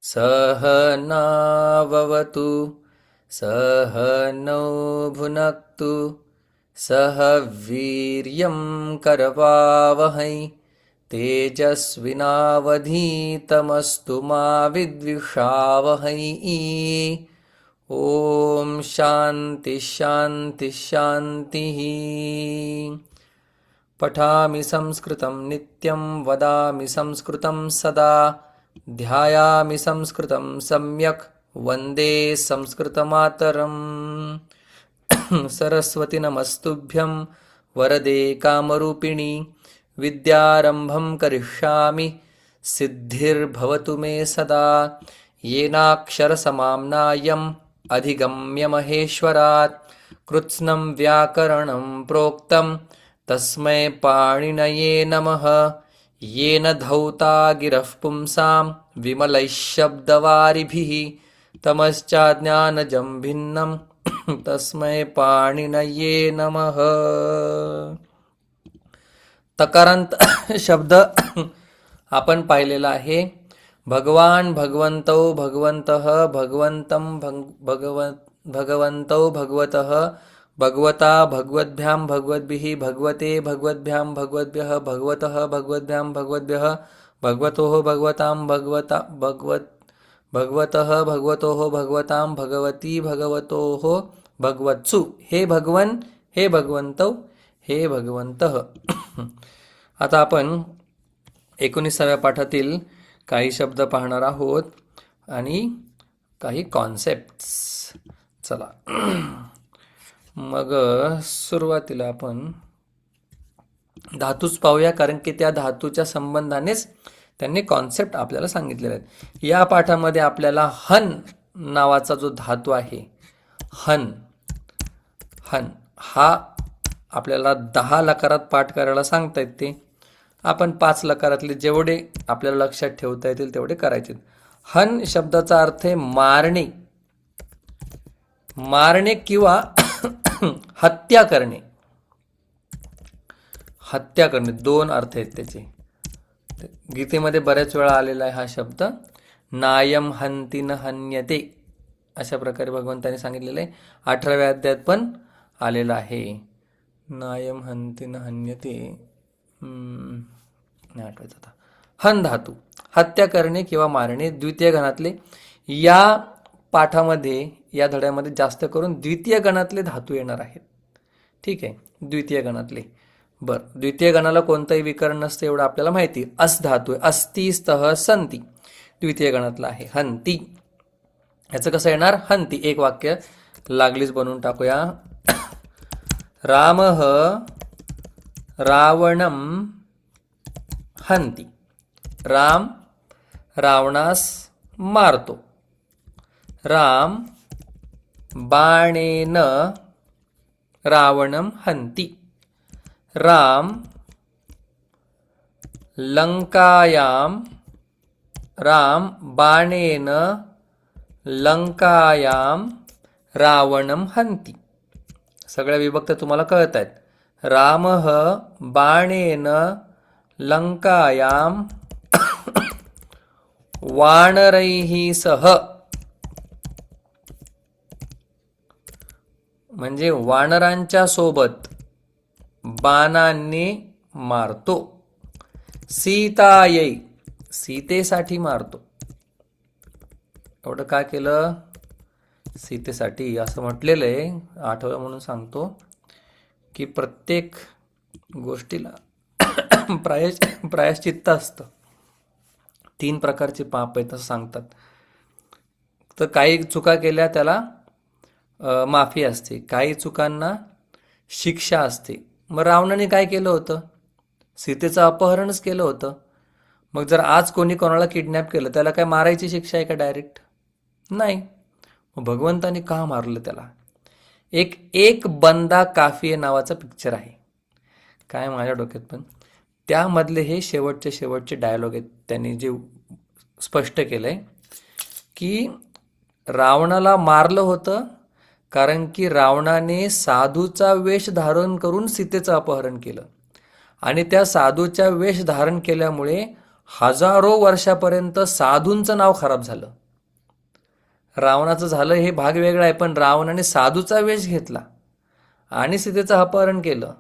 सहनाववतु सहनौ भुनक्तु सह वीर्यं करवावहै तेजस्विनावधीतमस्तु मा विद्विषावहै। ॐ शान्ति शान्ति शान्तिः। पठामि संस्कृतं नित्यं वदामि संस्कृतं सदा ध्यायामि संस्कृतं सम्यक् वन्दे संस्कृतमातरम्। सरस्वती नमस्तुभ्यं वरदे कामरूपिणि विद्यारम्भं करिष्यामि सिद्धिर्भवतु मे सदा। येनाक्षरसमाम्नायम् अधिगम्य महेश्वरात् कृत्स्नं व्याकरणं प्रोक्तं तस्मै पाणिनये नमः। येन धौता गिरः पुंसां विमलैः शब्दवारिभिः तमश्चाज्ञानजं भिन्नं तस्मै पाणिनये नमः। तकारांत शब्द आपण पाहिलेला आहे. भगवान, भगवन्तौ, भगवन्तः, भगवन्तं, भगवन्तौ, भगवतः, भगवता, भगवद्भ्यां, भगवद्भिः, भगवते, भगवद्भ्यां, भगवद्भ्यः, भगवतः, भगवद्भ्यां, भगवद्भ्यः, भगवतोः, भगवतां, भगवतः, भगवतोः, भगवतां, भगवती, भगवतोः, भगवत्सु. हे भगवन, हे भगवन्तौ, हे भगवन्तः. आता आपण 19व्या पाठातील काही शब्द पाहणार आहोत आणि काही कॉन्सेप्ट्स. चला मग सुरुवातीला आपण धातूच पाहूया, कारण की त्या धातूच्या संबंधानेच त्यांनी कॉन्सेप्ट आपल्याला सांगितलेले आहेत. या पाठामध्ये आपल्याला हन नावाचा जो धातू आहे, हन हा आपल्याला 10 लकारात पाठ करायला सांगता येते. आपण 5 लकारातले जेवढे आपल्याला लक्षात ठेवता येतील तेवढे करायचे. हन शब्दाचा अर्थ आहे मारणे, मारणे किंवा हत्या करणे. हत्या करणे 2 अर्थ आहेत त्याचे. गीतेमध्ये बऱ्याच वेळा आलेला आहे हा शब्द. नायम हंती न हन्यते अशा प्रकारे भगवंताने सांगितलेलं आहे. 18व्या अध्यायात पण आलेला आहे. नायम हंती न हन्यते नाही आठवायचं आता. हन धातू हत्या करणे किंवा मारणे द्वितीय गणातले. या पाठामध्ये या धड्यामध्ये जास्त करून द्वितीय गणातले धातू येणार आहेत. ठीक आहे, द्वितीय गणातले. बरं, द्वितीय गणाला कोणतंही विकरण नसतं एवढं आपल्याला माहिती. अस धातू आहे, अस्ति स्तः संती, द्वितीय गणातला आहे. हंती ह्याचं कसं येणार? हंती. एक वाक्य लागलीच बनवून टाकूया. रामः रावणं हंती. राम रावणास मारतो. राम बाणेन रावणं हंती. राम लंकायां राम बाणेन लंकायां रावणं हंती. सगळ्या विभक्त तुम्हाला कळत आहेत. रामः बाणेन लंकायां वानरैः सह, म्हणजे वानरांच्या सोबत बाणांनी मारतो. सीतायै सीतेसाठी मारतो. एवढं काय केलं? सीतेसाठी असं म्हटलेलं आहे. आठवलं म्हणून सांगतो की प्रत्येक गोष्टीला प्रायश्चित्त असतं. 3 प्रकारचे पाप आहेत असं सांगतात. तर काही चुका केल्या त्याला माफी असते, काही चुकांना शिक्षा असते. मग रावणाने काय केलं होतं? सीतेचं अपहरणच केलं होतं. मग जर आज कोणी कोणाला किडनॅप केलं त्याला काय मारायची शिक्षा आहे का डायरेक्ट? नाही. मग भगवंताने का मारलं त्याला? एक बंदा काफिये नावाचा पिक्चर आहे, काय माझ्या डोक्यात पण. त्यामधले हे शेवटचे डायलॉग आहेत. त्यांनी जे स्पष्ट केलंय की रावणाला मारलं होतं कारण की रावणाने साधूचा वेश धारण करून सीतेचं अपहरण केलं आणि त्या साधूचा वेश धारण केल्यामुळे हजारो वर्षापर्यंत साधूंचं नाव खराब झालं. रावणाचं झालं हे भाग वेगळा आहे, पण रावणाने साधूचा वेश घेतला आणि सीतेचं अपहरण केलं.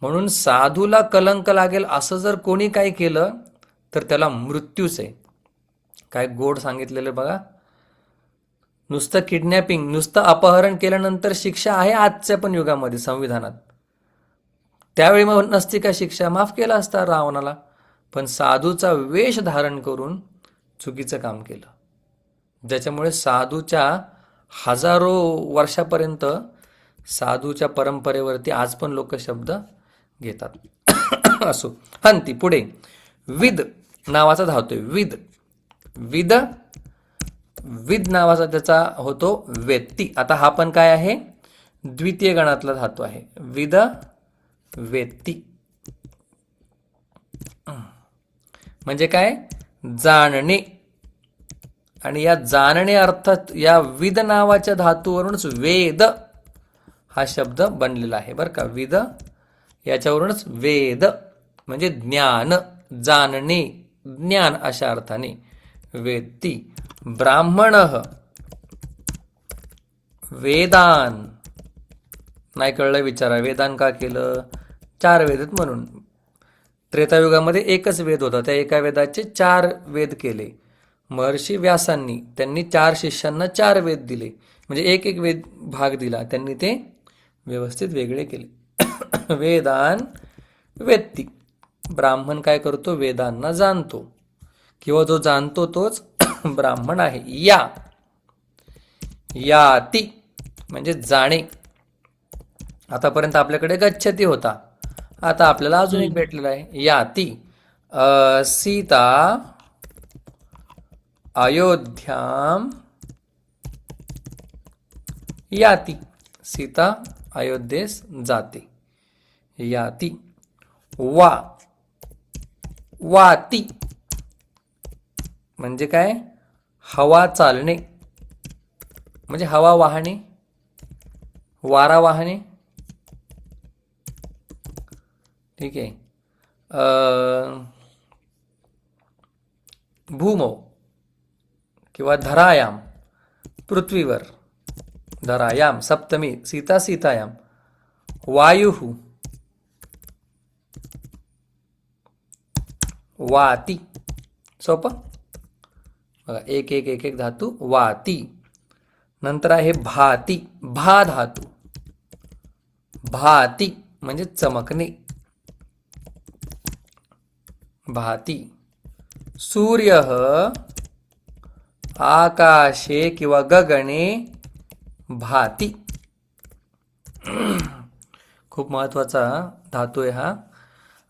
म्हणून साधूला कलंक लागेल असं जर कोणी काही केलं तर त्याला मृत्यूच आहे. काय गोड सांगितलेलं बघा. नुसतं किडनॅपिंग, नुसतं अपहरण केल्यानंतर शिक्षा आहे आजच्या पण युगामध्ये संविधानात. त्यावेळी मग नसती का शिक्षा, माफ केला असता रावणाला. पण साधूचा वेश धारण करून चुकीचं काम केलं, ज्याच्यामुळे साधूच्या हजारो वर्षापर्यंत साधूच्या परंपरेवरती आज पण लोक शब्द घेतात. असो. हंती पुढे विद नावाचा धातू आहे. विद विद विद नावाचा त्याचा होतो वेत्ती. आता हा पण काय आहे, द्वितीय गणातला धातू आहे. विद वेत्ती म्हणजे काय, जाणणे. आणि या जाणणे अर्थात या विद नावाच्या धातूवरूनच वेद हा शब्द बनलेला आहे बरं का. विद याच्यावरूनच वेद म्हणजे ज्ञान, जाणणे, ज्ञान अशा अर्थाने वेत्ती. ब्राह्मण वेदान. नाही कळलं विचारा, वेदान का केलं, 4 वेद आहेत म्हणून. त्रेतायुगामध्ये एकच वेद होता, त्या एका वेदाचे 4 वेद केले महर्षी व्यासांनी. त्यांनी 4 शिष्यांना 4 वेद दिले, म्हणजे एक एक वेद भाग दिला, त्यांनी ते व्यवस्थित वेगळे केले. वेदान वेत्ती. ब्राह्मण काय करतो, वेदांना जाणतो, किंवा जो जाणतो तोच ब्राह्मण आहे. याती म्हणजे जाणे. आतापर्यंत आपल्याकडे गच्छती होता, आता आपल्याला अजून एक भेटलेला आहे याती. सीता अयोध्याम याती. सीता अयोध्येस जाते, याती. वाती म्हणजे काय, हवा चालणे, म्हणजे हवा वाहणे, वारा वाहणे. ठीक आहे. भूमौ किंवा धरायाम, पृथ्वीवर. धरायाम सप्तमी, सीता सीतायाम. वायु वाती. सोपं बघा, एक एक एक एक धातू. वाती. नंतर आहे भाती. भा धातू. भाती म्हणजे चमकणे, भाती. सूर्य आकाशे किंवा गगने भाती. खूप महत्वाचा धातू आहे हा.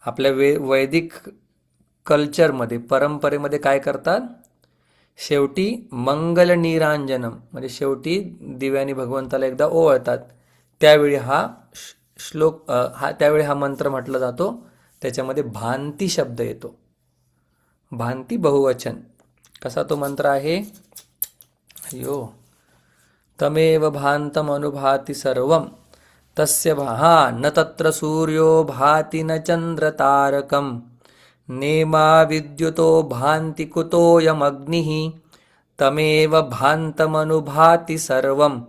आपल्या वैदिक कल्चरमध्ये, परंपरेमध्ये काय करतात, शेवटी मंगल निरांजनम म्हणजे शेवटी दिव्याने भगवंताला एकदा ओवाळतात, त्यावेळी हा श्लोक त्यावेळी हा मंत्र म्हटला जातो. त्याच्यामध्ये भांती शब्द येतो. भांती बहुवचन. कसा तो मंत्र आहे, अयो, तमेव भांतम अनुभाति सर्वम तस्य न तत्र सूर्यो भाति न चंद्र तारकम नेमा विद्युतो भांति कुतोयमग्निः तमेव भांतमनुभाति सर्वम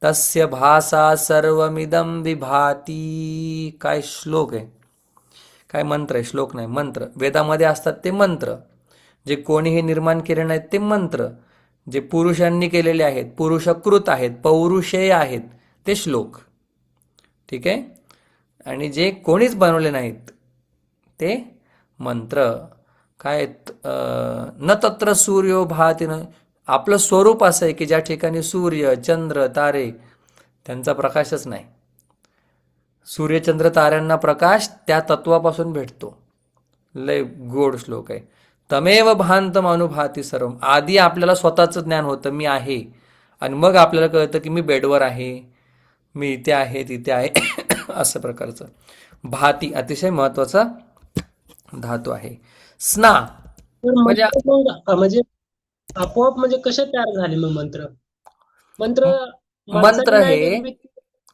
तस्य भासा सर्वमिदं विभाती. काय श्लोक आहे, काय मंत्र आहे, श्लोक नाही मंत्र. वेदामध्ये असतात ते मंत्र, जे कोणीही निर्माण केले नाहीत ते मंत्र, जे पुरुषांनी केलेले आहेत, पुरुषकृत आहेत, पौरुषेय आहेत ते श्लोक. ठीक आहे. आणि जे कोणीच बनवले नाहीत ते मंत्र. काय न तत्र सूर्यो भाती न. आपलं स्वरूप असं आहे की ज्या ठिकाणी सूर्य चंद्र तारे त्यांचा प्रकाशच नाही. सूर्यचंद्र ताऱ्यांना प्रकाश त्या तत्वापासून भेटतो. लय गोड श्लोक आहे. तमेव भांतम अनुभाती सर्व. आधी आपल्याला स्वतःचं ज्ञान होतं, मी आहे, आणि मग आपल्याला कळतं की मी बेडवर आहे, मी इथे आहे तिथे आहे. असं प्रकारचं. भाती अतिशय महत्वाचा धातू आहे. स्ना म्हणजे आपोआप म्हणजे कसे तयार झाले मग मंत्र?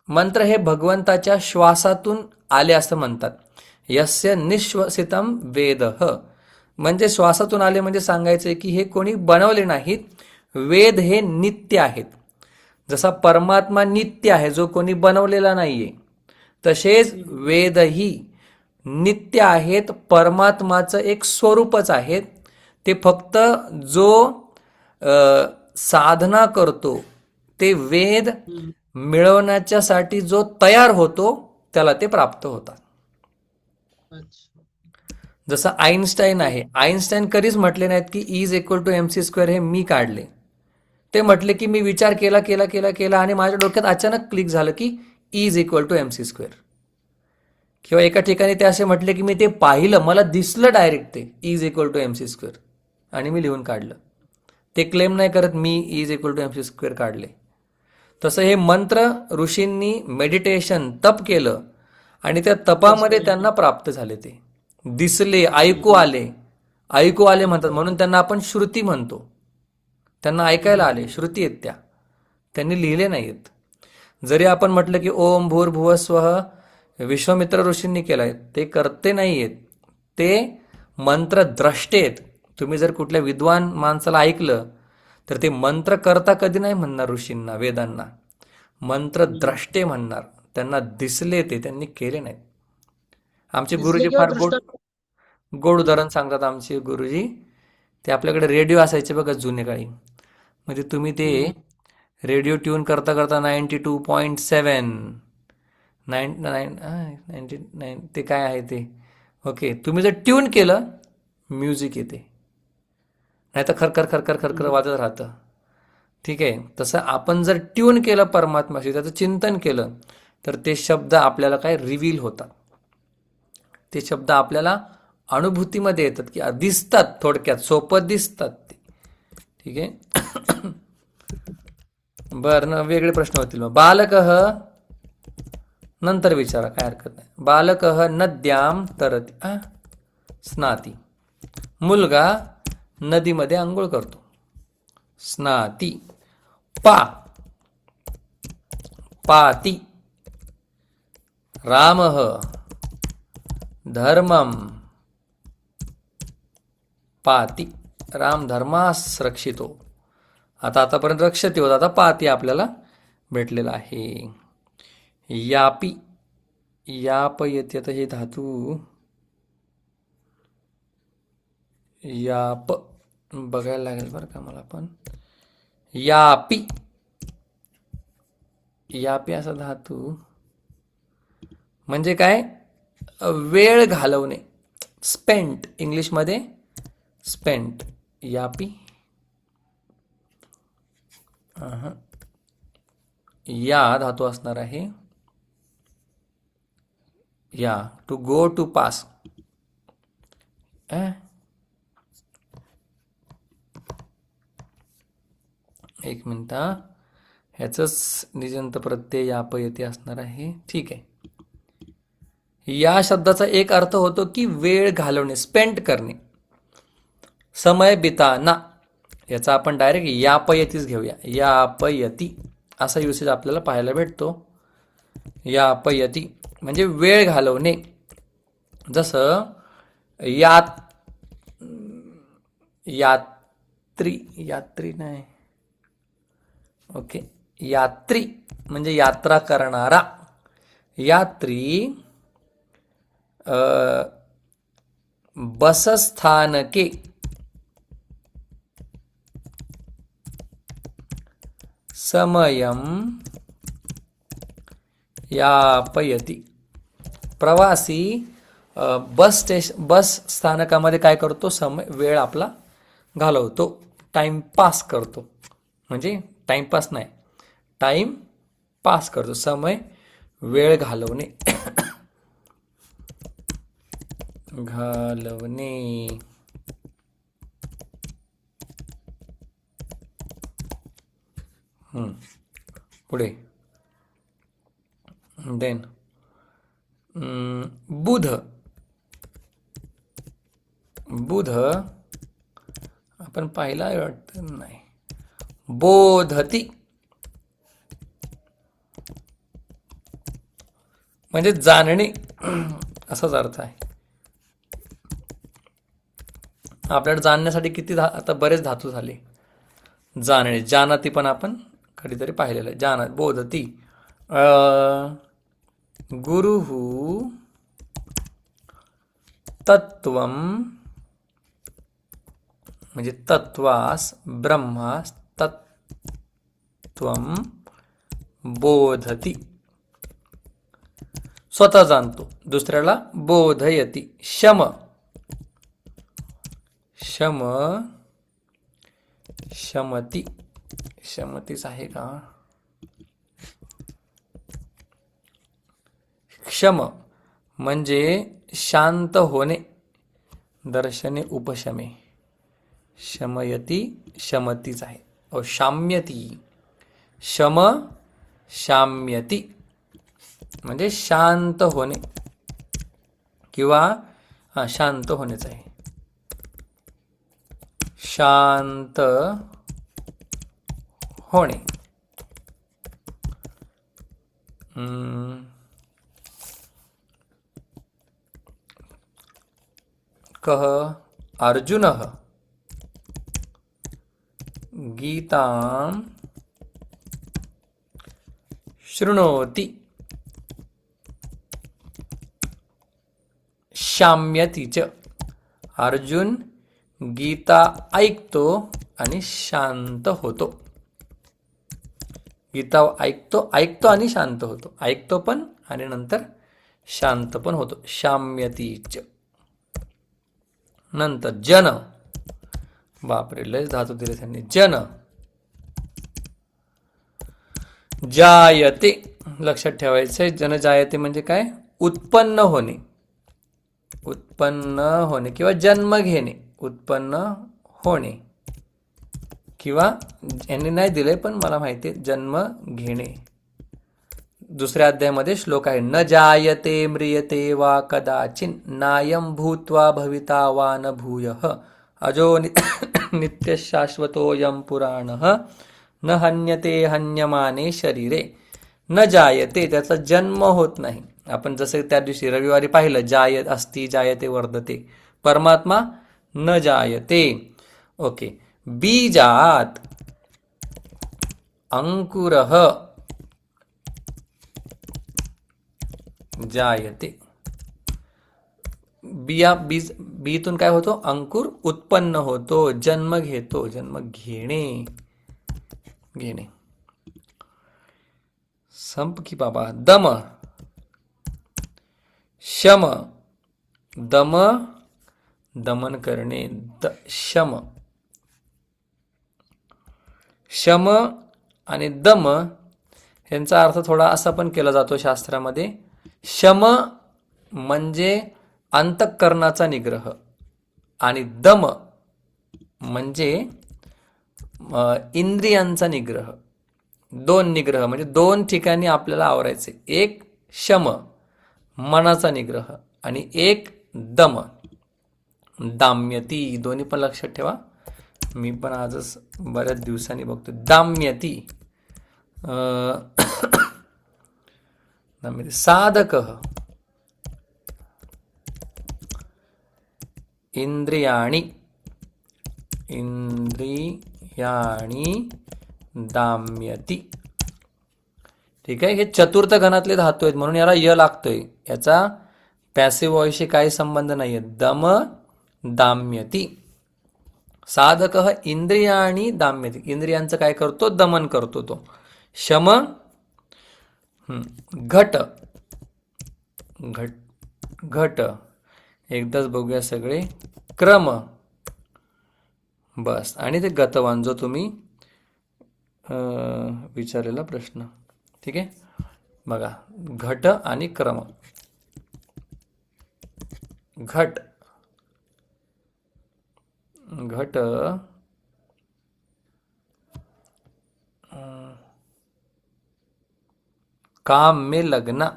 मंत्र हे भगवंताच्या श्वासातून आले असं म्हणतात. यस्य निश्वसितम वेदः म्हणजे श्वासातून आले म्हणजे सांगायचंय की हे कोणी बनवले नाहीत. वेद हे नित्य आहेत. जसा परमात्मा नित्य आहे, जो कोणी बनवलेला नाहीये, तसेच वेदही नित्य आहेत, परमात्माचं एक स्वरूपच आहेत. ते फक्त जो साधना करतो, ते वेद मिळवण्याच्यासाठी जो तयार होतो, त्याला ते प्राप्त होतात. अच्छा. जसं आईन्स्टाईन आहे, आईन्स्टाईन कधीच म्हटले नाहीत की is equal to M C square हे मी काढले. ते म्हटले की मी विचार केला केला केला केला आणि माझ्या डोक्यात अचानक क्लिक झालं की is equal to M C square. किंवा एका ठिकाणी ते असे म्हटले की मी ते पाहिलं, मला दिसलं डायरेक्ट ते is equal to M C square आणि मी लिहून काढलं. ते क्लेम नाही करत मी is equal to M C square काढले. तसं हे मंत्र ऋषींनी मेडिटेशन तप केलं आणि त्या तपामध्ये त्यांना प्राप्त झाले. ते दिसले, ऐकू आले. ऐकू आले म्हणतात म्हणून त्यांना आपण श्रुती म्हणतो. त्यांना ऐकायला आले, श्रुती आहेत त्या, त्यांनी लिहिले नाहीत. जरी आपण म्हटलं की ओम भूर्भुवः स्वः विश्वामित्र ऋषींनी केलाय, ते करते नाहीयेत, ते मंत्र द्रष्टे आहेत. तुम्ही जर कुठल्या विद्वान माणसाला ऐकलं तर ते मंत्र करता कधी नाही म्हणणार ऋषींना, वेदांना. मंत्र द्रष्टे म्हणणार. त्यांना दिसले, ते त्यांनी केले नाहीत. आमचे दिसले गुरुजी किंवा फार गोड दृष्टांत. गोड उदाहरण सांगतात आमचे गुरुजी. ते आपल्याकडे रेडिओ असायचे बघा जुने काळी, म्हणजे तुम्ही ते रेडिओ ट्यून करता करता 92.7 99 ते काय आहे ते, ओके, तुम्ही जर ट्यून केलं म्युझिक येते, नाही तर खरखर खरखर खरखर वाजत राहतं. ठीक आहे. तसं आपण जर ट्यून केलं परमात्माशी, त्याचं चिंतन केलं, तर ते शब्द आपल्याला काय रिव्हील होतात. ते शब्द आपल्याला अनुभूतीमध्ये येतात, की दिसतात, थोडक्यात सोपं दिसतात ते. ठीक आहे. बरं, वेगळे प्रश्न होतील मग. बालकः नंतर विचारा, काय हरकत नाही. बालकः नद्याम तरती स्नाती. मुलगा नदीमध्ये आंघोळ करतो. स्नाती. पाती. रामः धर्मम पाती. राम धर्मास रक्षितो. आतापर्यंत रक्षती होता, आता पाती आपल्याला भेटलेला आहे. यापी. याप येते, आता हे धातू याप बघायला लागेल बरं का मला पण. यापी. यापी असा धातू म्हणजे काय, वेळ घालवणे. स्पेंट, इंग्लिशमध्ये स्पेंट. यापी. या धातू असणार आहे. या टू गो टू पास. एक मिनिट, ह्याच निजंत प्रत्यय याप येते असणार आहे. ठीक आहे. या शब्दाचा एक अर्थ होतो की वेळ घालवणे, स्पेंड करणे, समय बिताना. याचा आपण डायरेक्ट यापयतीच घेऊया. यापयती असा युसेज आपल्याला पाहायला भेटतो. यापयती म्हणजे वेळ घालवणे. जसं यात्री नाही, ओके, यात्री म्हणजे यात्रा करणारा. यात्री बसस्थानके समयम यापयती. प्रवासी बस स्थानकामध्ये काय करतो, समय वेळ आपला घालवतो, टाइमपास करतो. म्हणजे टाइमपास नाही, टाइम पास करतो, समय वेळ घालवणे. घालवणे. पुढे देन बुध. बुध आपण पाहिला वाटतं, नाही. बोधती म्हणजे जाणणे असाच अर्थ आहे. आपल्याला जाणण्यासाठी किती आता बरेच धातू झाले. जाणणे, जानाती पण आपण कधीतरी पाहिलेलं आहे. जाना, बोधती. गुरुः तत्त्वं म्हणजे तत्वास, ब्रह्मास तत्त्वं बोधती. स्वतः जाणतो, दुसऱ्याला बोधयती. शम, शम, शमती. शमतीच आहे का? क्षम म्हणजे शांत होणे. दर्शने उपशमे. शमयती, शमतीच आहे. शाम्यती. शम, शाम्यती म्हणजे शांत होणे किंवा शांत होणेच आहे. शांत होणे. कः अर्जुनः गीतां शृणोति शाम्यति च. अर्जुन गीता ऐकतो आणि शांत होतो. गीता ऐकतो आणि शांत होतो. ऐकतो पण आणि नंतर शांत पण होतो. शाम्यति च. नंतर जन, बापरे लय धातू दिले त्यांनी. जन, जायते. लक्षात ठेवायचंय, जन जायते म्हणजे काय? उत्पन्न होणे. उत्पन्न होणे किंवा जन्म घेणे. उत्पन्न होणे किंवा यांनी नाही दिले पण मला माहिती आहे, जन्म घेणे. दुसऱ्या अध्यायामध्ये श्लोक आहे, न जायते म्रियते वा कदाचिन नायं भूत्वा भविता वा न भूयः अजो नित्य शाश्वतोऽयं पुराणः न हन्यते हन्यमाने शरीरे. न जायते, त्याचा जन्म होत नाही. आपण जसे त्या दिवशी रविवारी पाहिलं, जायत अस्ति जायते वर्धते. परमात्मा न जायते. ओके. बीजात अंकुरः जायते. बीतून काय होतो? अंकुर उत्पन्न होतो, जन्म घेतो. जन्म घेणे, घेणे. संप की बाबा. दम, शम, दम दमन करणे. शम, शम आणि दम यांचा अर्थ थोडा असा पण केला जातो शास्त्रामध्ये. शम म्हणजे अंतःकरणाचा निग्रह आणि दम म्हणजे इंद्रियांचा निग्रह. दोन निग्रह म्हणजे दोन ठिकाणी आपल्याला आवरायचे. एक शम मनाचा निग्रह आणि एक दम दाम्यती. दोन्ही पण लक्षात ठेवा. मी पण आजच बऱ्याच दिवसांनी बघतो. दाम्यती. साधकः इंद्रियाणि, इंद्रियाणि दाम्यती. ठीक आहे. हे चतुर्थ गणातले धातू आहेत म्हणून याला य लागतोय. याचा पॅसिव्ह वॉइसशी काही संबंध नाहीये. दम दाम्यती. साधकः इंद्रियाणि दाम्यती. इंद्रियांचं काय करतो? दमन करतो तो. शम, घट, घट, घट. एकदाच बघूया सगळे. क्रम, बस. आणि ते गतवान जो तुम्ही विचारलेला प्रश्न. ठीक आहे. बघा, घट आणि क्रम. घट, घट, काम में लगना.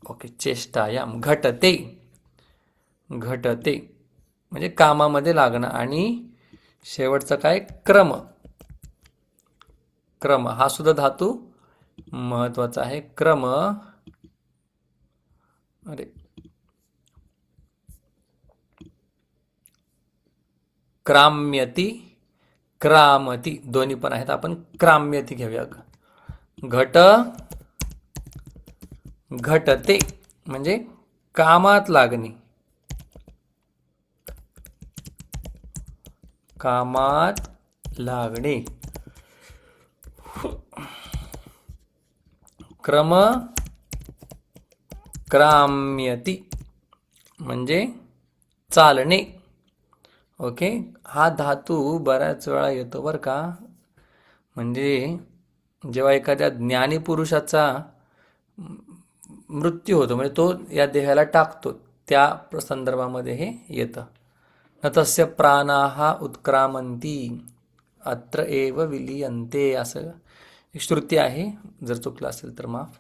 ओके. चेष्टायाम. घटते, घटते म्हणजे कामामध्ये लागणं. आणि शेवटचा काय? क्रम. क्रम हा सुद्धा धातू महत्वाचा आहे. क्रम, अरे क्राम्यती, क्रामती दोन्ही पण आहेत. आपण क्राम्यती घेऊया. घट, घटते म्हणजे कामात लागणे, कामात लागणे. क्रम, क्राम्यती म्हणजे चालणे. ओके, हा धातू बऱ्याच वेळा येतो बरं का. म्हणजे जेव्हा एखाद्या ज्ञानी पुरुषाचा मृत्यू होतो, म्हणजे तो या देहाला टाकतो, त्या संदर्भामध्ये हे येतं. न तस्य प्राणाः उत्क्रामन्ति अत्र एव विलीयन्ते, असं एक श्रुती आहे. जर चुकलं असेल तर माफ.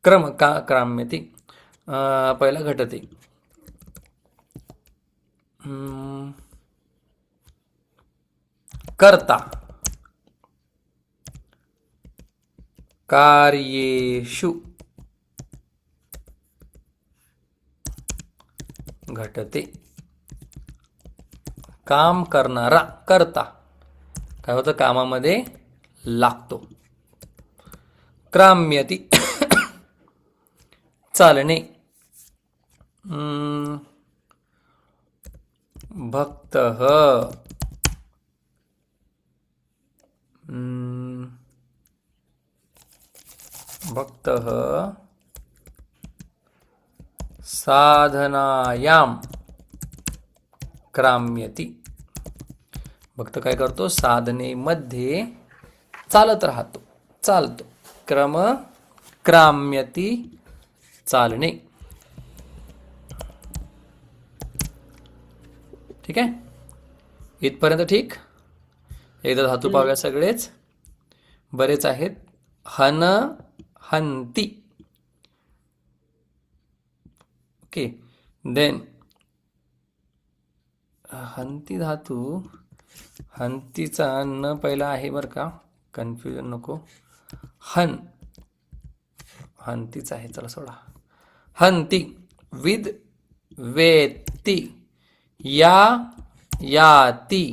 क्रम का क्राम्यती, पहिला घटते. कर्ता, कार्येषु घटते. काम करणारा कर्ता काय होतं, कामामध्ये लागतो. क्राम्यती चालणे. भक्तः, भक्तः साधनायां क्राम्यति. भक्त काय करतो, साधनेमध्ये चालत राहतो, चालतो. क्रम क्राम्यति चालणे. ठीक आहे, इथपर्यंत ठीक. एकदा धातू पाहूया सगळेच, बरेच आहेत. हन, हंती. ओके, देन हंती धातू, हंतीचा न पहिला आहे बरं का, कन्फ्युजन नको. हन, हंतीच आहे, चला सोडा. हंती, विद, वेत्ती, या, याती,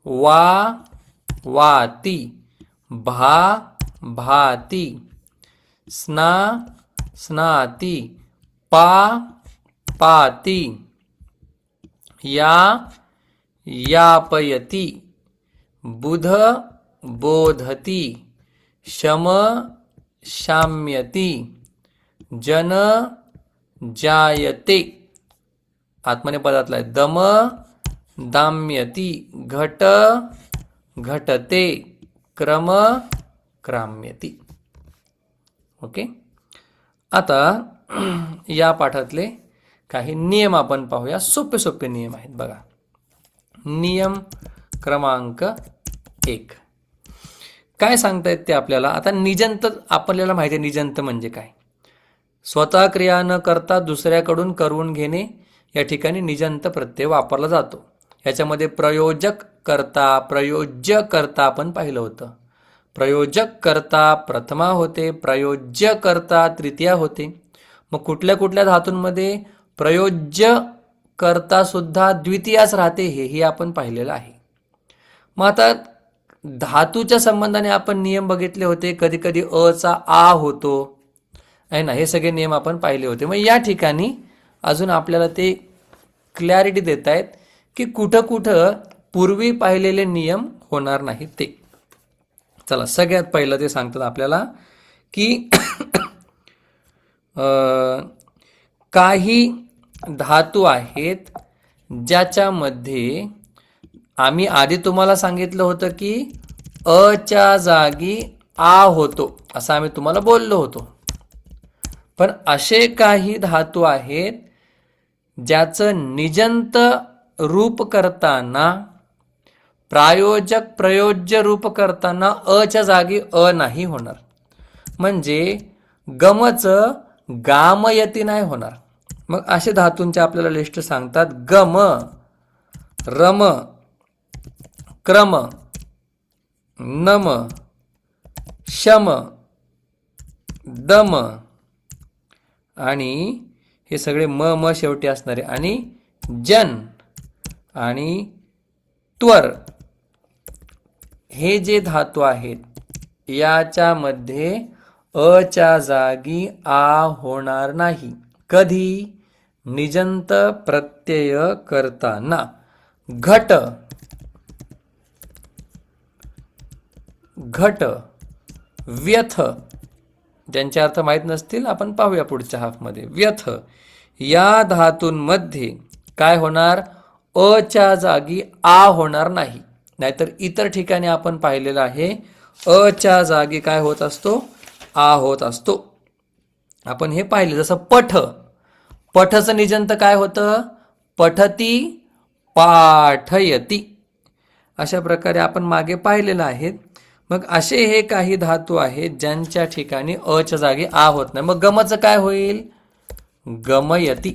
वा, वाती, भा, भाती, स्ना, स्नाती, पा, पाती, या, यापयती, बुध, बोधती, शम, शाम्यती, जन, जायते. आत्मने पदातला आहे. दम, दाम्यती, घट, घटते, क्रम, क्राम्यती. ओके, आता या पाठातले काही नियम आपण पाहूया. सोपे सोपे नियम आहेत बघा. नियम क्रमांक 1 काय सांगतायत ते आपल्याला. आता निजंत आपल्याला माहिती आहे, निजंत म्हणजे काय. स्वतः क्रिया न करता दुसऱ्याकडून करून घेणे, या ठिकाणी निजंत प्रत्यय वापरला जातो. याच्यामध्ये प्रयोजक कर्ता, प्रयोज्य कर्ता आपण पाहिलं होतं. प्रयोजक कर्ता प्रथमा होते, प्रयोज्य कर्ता तृतीया होते. मग कुठल्या कुठल्या धातूंमध्ये प्रयोज्य कर्ता सुद्धा द्वितीयाच राहते, हेही आपण पाहिलेलं आहे. मग आता धातूच्या संबंधाने आपण नियम बघितले होते. कधी कधी अचा आ होतो आहे ना, हे सगळे नियम आपण पाहिले होते. मग या ठिकाणी अजून आपल्याला ते क्लॅरिटी देत आहेत की कुठं कुठं पूर्वी पाहिलेले नियम होणार नाहीत ते. चला, सगळ्यात पहिलं ते सांगतात आपल्याला की काही धातू आहेत ज्याच्यामध्ये आम्ही आधी तुम्हाला सांगितलं होतं की अच्या जागी आ होतो, असं आम्ही तुम्हाला बोललो होतो. पण असे काही धातू आहेत ज्याचं निजंत रूप करताना, प्रायोजक प्रयोज्य रूप करताना अच्या जागी अ नाही होणार. म्हणजे गमचं गामयती नाही होणार. मग असे धातूंचे आपल्याला लिस्ट सांगतात. गम, रम, क्रम, नम, शम, दम आणि हे सगळे म शेवटी असणारे, आणि जन आणि त्वर हे जे धातू आहेत याच्यामध्ये अच्या जागी आ होणार नाही. कधी? निजंत प्रत्यय करताना. घट, घट, व्यथ, ज्यांचे अर्थ माहीत नसतील आपण पाहूया पुढच्या हाफमध्ये. व्यथ या धातूंमध्ये काय होणार? अच्या जागी आ होणार नाही. नाहीतर इतर ठिकाणी आपण पाहिलेलं आहे अच्या जागी काय होत असतो? आ होत असतो. आपण हे पाहिले. जसं पठ, पठचं निजंत काय होतं? पठती, पाठयती. अशा प्रकारे आपण मागे पाहिलेलं आहे. मग असे हे काही धातू आहेत ज्यांच्या ठिकाणी अच्या जागी आ होत नाही. मग गमचं काय होईल? गमयती,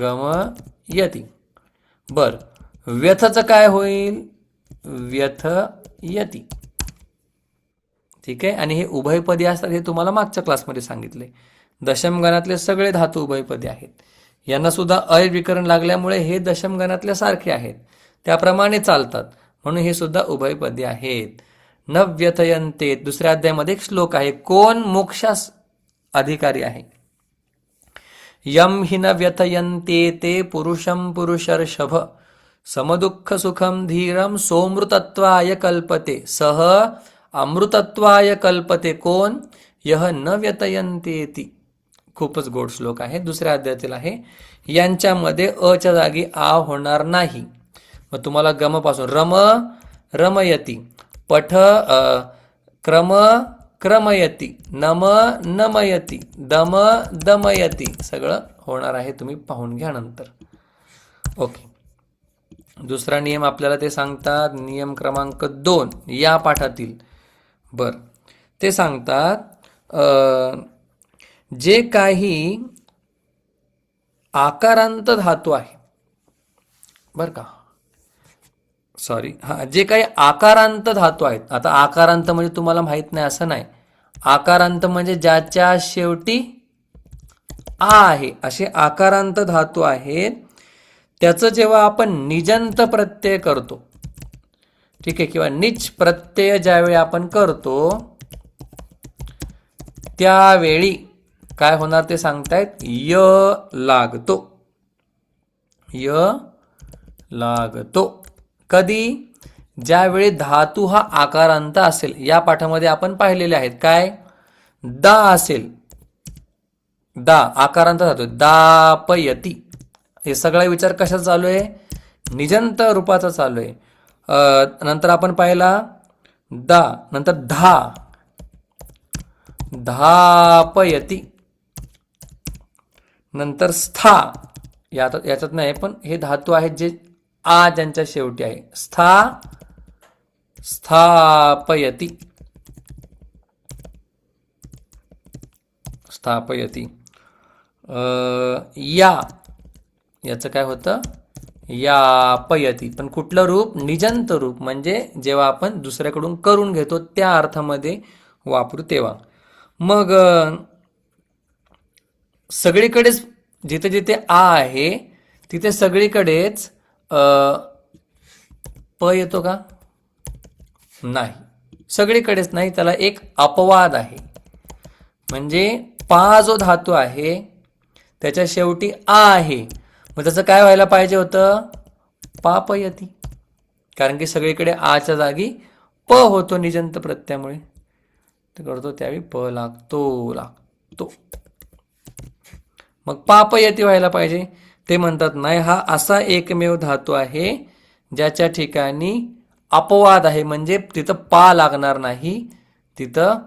गमयती. बर, व्यथचं काय होईल? व्यथयती. ठीक आहे. आणि हे उभयपदी असतात हे तुम्हाला मागच्या क्लासमध्ये सांगितले. दशमगणातले सगळे धातू उभयपदी आहेत. यांना सुद्धा अय विकरण लागल्यामुळे हे दशमगणातले सारखे आहेत, त्याप्रमाणे चालतात, म्हणून हे सुद्धा उभयपदी आहेत. न व्यथयन्ते दुसऱ्या अध्यायामध्ये एक श्लोक आहे. कोण मोक्षास अधिकारी आहे? यम हि न व्यथयन्ते ते पुरुषम पुरुषर्षभ समदुःख सुखम धीरम सोमृतत्वाय कल्पते सह अमृतत्वाय कल्पते. कोण? यह न व्यथयन्तेति. खूपच गोड श्लोक आहे, दुसऱ्या अध्यायातील आहे. यांच्यामध्ये अच्या जागी आ होणार नाही. मग तुम्हाला गम पासून रम, रमयती, पठ, क्रम, क्रमयती, नम, नमयती, दम, दमयती सगळं होणार आहे. तुम्ही पाहून घ्या नंतर. ओके. दुसरा नियम आपल्याला ते सांगतात, नियम क्रमांक 2 या पाठातील. बर, ते सांगतात जे काही आकारांत धातू आहे, बर का, सॉरी, जे काही आकारांत धातू आहेत. आता आकारांत म्हणजे तुम्हाला माहित नाही असं नाही. आकारांत म्हणजे ज्याच्या शेवटी आ आहे असे आकारांत धातू आहेत. त्याचं जेव्हा आपण निजंत प्रत्यय करतो, ठीक आहे, किंवा निच प्रत्यय ज्यावेळी आपण करतो त्यावेळी काय होणार ते सांगतायत. य लागतो, य लागतो. कधी? ज्यावेळी धातू हा आकारांत असेल. या पाठामध्ये आपण पाहिलेले आहेत. काय? दा असेल, दा आकारांत धातू, दापयती. हे सगळा विचार कशाचा चालू आहे? निजंत रूपाचा चालू आहे. नंतर आपण पाहिला दा, नंतर धा, धापयती, नंतर स्था. याच्यात नाही, पण हे धातू आहेत जे आ ज्यांच्या शेवटी आहे. स्था, स्थापयती, स्थापयती. या, याचं काय होतं? यापयती. पण कुठलं रूप? निजंत रूप, म्हणजे जेव्हा आपण दुसऱ्याकडून करून घेतो त्या अर्थामध्ये वापरू तेव्हा. मग सगळीकडेच जिथे जिथे आ आहे तिथे सगळीकडेच प येतो का? नाही, सगळीकडेच नाही. त्याला एक अपवाद आहे. म्हणजे पा जो धातू आहे त्याच्या शेवटी आ आहे, मग त्याचं काय व्हायला पाहिजे होतं? पापयती. कारण की सगळीकडे आच्या जागी प होतो निजंत प्रत्ययामुळे. ते करतो त्यावेळी प लागतो. मग पापयती व्हायला पाहिजे. ते म्हणतात नाही, हा असा एकमेव धातू आहे ज्याच्या ठिकाणी अपवाद आहे, म्हणजे तिथं पा लागणार नाही, तिथं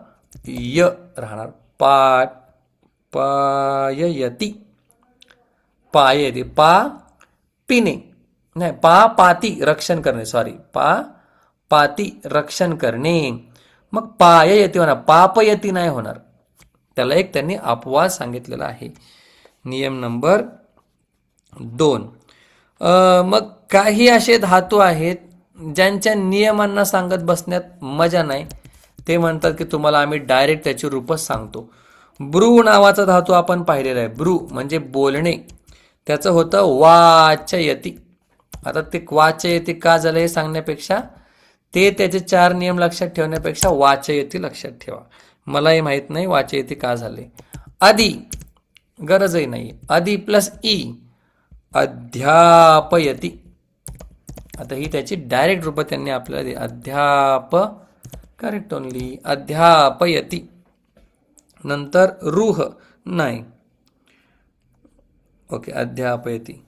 य राहणार. पाययती, पाययती, पा पिणे नाही, पा पाती रक्षण करणे, सॉरी, पा पाती रक्षण करणे. मग पाययती होणार, पापयती नाही होणार. त्याला एक त्यांनी अपवाद सांगितलेला आहे. नियम नंबर 2. मग काही असे धातू आहेत ज्यांच्या नियमांना सांगत बसण्यात मजा नाही. ते म्हणतात की तुम्हाला आम्ही डायरेक्ट त्याची रूपच सांगतो. ब्रू नावाचा धातू आपण पाहिलेला आहे. ब्रू म्हणजे बोलणे. त्याचं होतं वाचयती. आता ते वाचयती का झालं हे सांगण्यापेक्षा ते त्याचे 4 नियम लक्षात ठेवण्यापेक्षा वाचयती लक्षात ठेवा. मलाही माहित नाही वाचयती का झाले. आधी गरजही नाही. आधी प्लस ई अध्यापयती. आता ही त्याची डायरेक्ट रूप त्यांनी आपल्याला दिली. अध्याप करेक्ट ओनली अध्यापयती. नंतर रूह नाही. ओके अध्यापयती.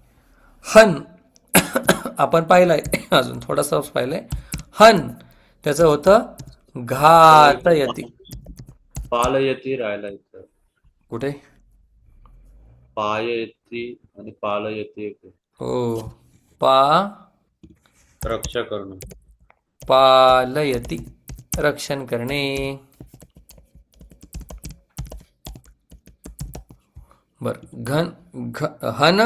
हन आपण पाहिलंय अजून थोडासा पाहिलंय. हन त्याचं होतं घातयती. पालयती राहिला इथं. कुठे? पाययती आणि पालयती एक आहे. हो पा रक्षा करणं. पालयती रक्षण करणे. बर हन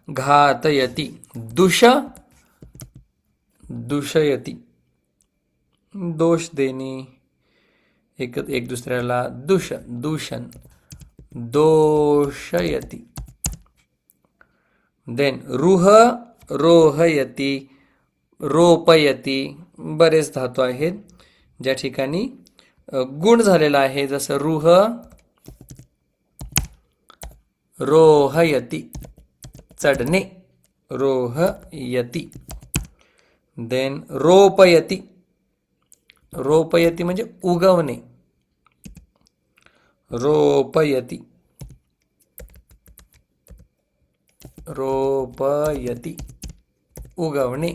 घातयती. दूषयती दोष देणे एक दुसऱ्याला. दूषण दोषयती. देन रोहयती रोपयती. बरेच धातू आहेत ज्या ठिकाणी गुण झालेला आहे, जसं रोहयती चढणे रोहयती. देन रोपयती. रोपयती म्हणजे उगवणे. रोपयती उगवणे.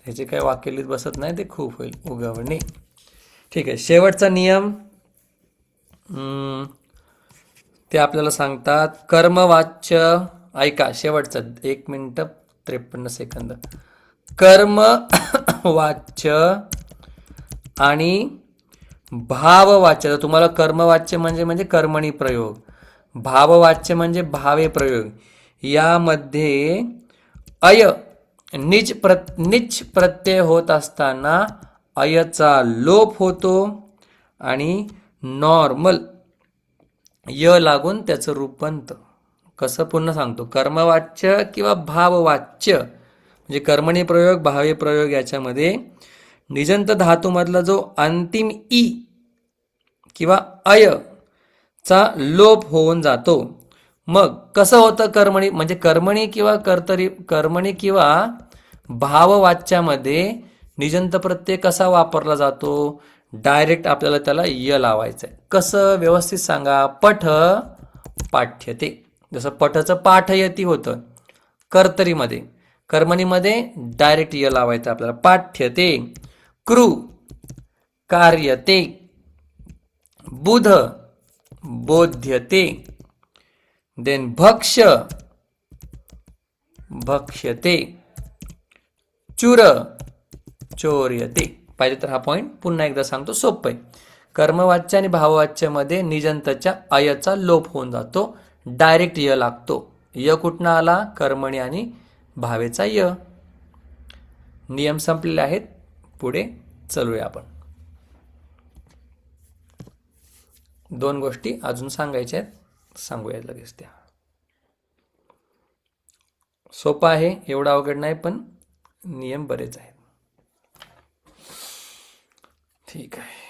ह्याचे काही वाक्यलित बसत नाही, ते खूप होईल. उगवणे. ठीक आहे. शेवटचा नियम ते आपल्याला सांगतात कर्मवाच्य. ऐका शेवटचं 1 मिनिट 53 सेकंद. कर्मवाच्य आणि भाववाच्य. तुम्हाला कर्मवाच्य म्हणजे कर्मणी प्रयोग, भाववाच्य म्हणजे भावे प्रयोग. यामध्ये अय निच प्रत्यय होत असताना अयचा लोप होतो आणि नॉर्मल य लागून त्याचं रूप बनतं. कसं पुन्हा सांगतो. कर्मवाच्य किंवा भाववाच्य म्हणजे कर्मणी प्रयोग भावे प्रयोग याच्यामध्ये निजंत धातूमधला जो अंतिम ई किंवा अय चा लोप होऊन जातो. मग कसं होतं कर्मणी म्हणजे कर्मणी किंवा भाववाच्यामध्ये निजंत प्रत्यय कसा वापरला जातो. डायरेक्ट आपल्याला त्याला य लावायचं आहे. कसं व्यवस्थित सांगा. पठ पाठ्यते. जसं पठचं पाठयती होतं कर्तरीमध्ये. कर्मणीमध्ये डायरेक्ट य लावायचं आपल्याला. पाठ्यते. कृ कार्यते. बुध बोध्यते. देन भक्ष्यते. चुर चोर्यते. पाहिजे तर हा पॉइंट पुन्हा एकदा सांगतो, सोपं आहे. कर्मवाच्य आणि भाववाच्यमध्ये निजंतच्या अयचा लोप होऊन जातो, डायरेक्ट य लागतो. य कुठनं आला. कर्मणी आणि भावेचा य. नियम संपलेले आहेत. पुढे चलूया आपण. 2 गोष्टी अजून सांगायच्या आहेत, सांगूया लगेच त्या. सोपं आहे, एवढा अवघड नाही, पण नियम बरेच आहेत. ठीक आहे.